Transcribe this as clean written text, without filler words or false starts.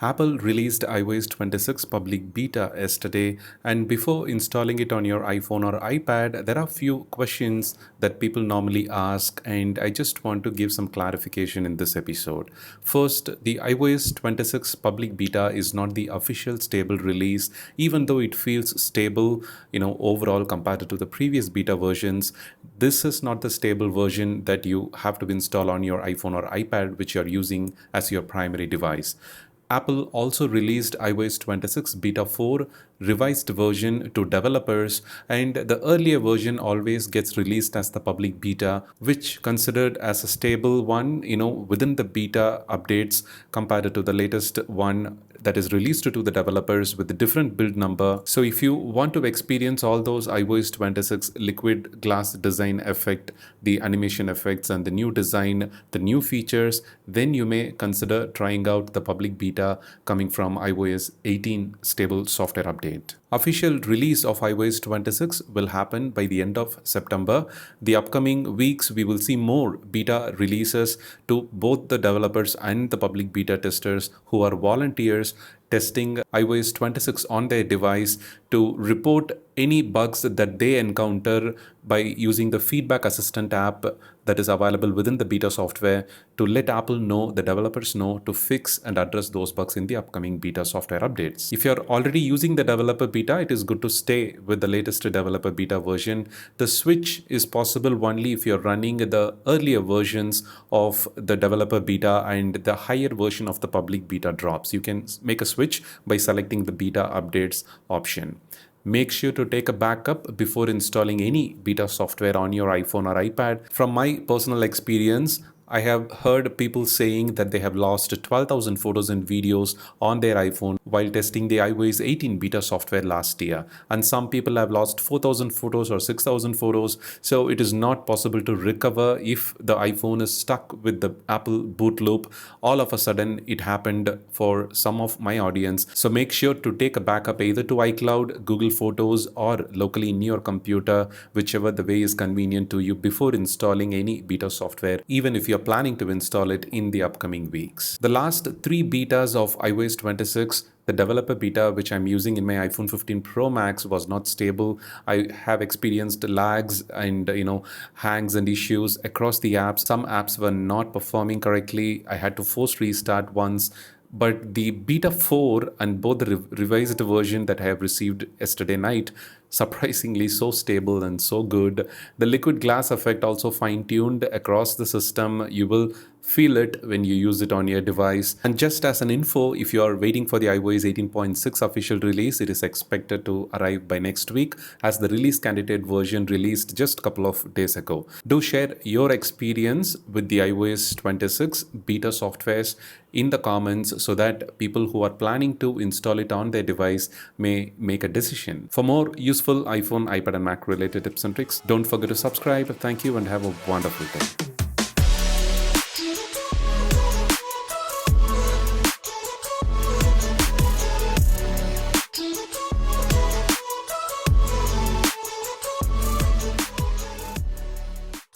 Apple released iOS 26 public beta yesterday, and before installing it on your iPhone or iPad, there are few questions that people normally ask, and I just want to give some clarification in this episode. First, the iOS 26 public beta is not the official stable release, even though it feels stable, overall compared to the previous beta versions. This is not the stable version that you have to install on your iPhone or iPad, which you're using as your primary device. Apple also released iOS 26 Beta 4 revised version to developers, and the earlier version always gets released as the public beta, which considered as a stable one, within the beta updates compared to the latest one that is released to the developers with a different build number. So if you want to experience all those iOS 26 liquid glass design effect, the animation effects and the new design, the new features, then you may consider trying out the public beta coming from iOS 18 stable software update. Official release of iOS 26 will happen by the end of September. The upcoming weeks, we will see more beta releases to both the developers and the public beta testers who are volunteers testing iOS 26 on their device to report any bugs that they encounter by using the feedback assistant app that is available within the beta software to let Apple know, the developers know, to fix and address those bugs in the upcoming beta software updates. If you're already using the developer beta, it is good to stay with the latest developer beta version. The switch is possible only if you're running the earlier versions of the developer beta and the higher version of the public beta drops. You can make a switch by selecting the beta updates option. Make sure to take a backup before installing any beta software on your iPhone or iPad. From my personal experience, I have heard people saying that they have lost 12,000 photos and videos on their iPhone while testing the iOS 18 beta software last year. And some people have lost 4,000 photos or 6,000 photos. So it is not possible to recover if the iPhone is stuck with the Apple boot loop. All of a sudden, it happened for some of my audience. So make sure to take a backup either to iCloud, Google Photos, or locally in your computer, whichever the way is convenient to you before installing any beta software, even if you're planning to install it in the upcoming weeks. The last 3 betas of iOS 26, the developer beta, which I'm using in my iPhone 15 Pro Max, was not stable. I have experienced lags and hangs and issues across the apps. Some apps were not performing correctly. I had to force restart once. But the beta 4 and both the revised version that I have received yesterday night, surprisingly so stable and so good. The liquid glass effect also fine-tuned across the system. You will feel it when you use it on your device. And just as an info, if you are waiting for the iOS 18.6 official release, it is expected to arrive by next week, as the release candidate version released just a couple of days ago. Do share your experience with the iOS 26 beta softwares in the comments so that people who are planning to install it on their device may make a decision. For more useful iPhone, iPad and Mac related tips and tricks, don't forget to subscribe. Thank you and have a wonderful day.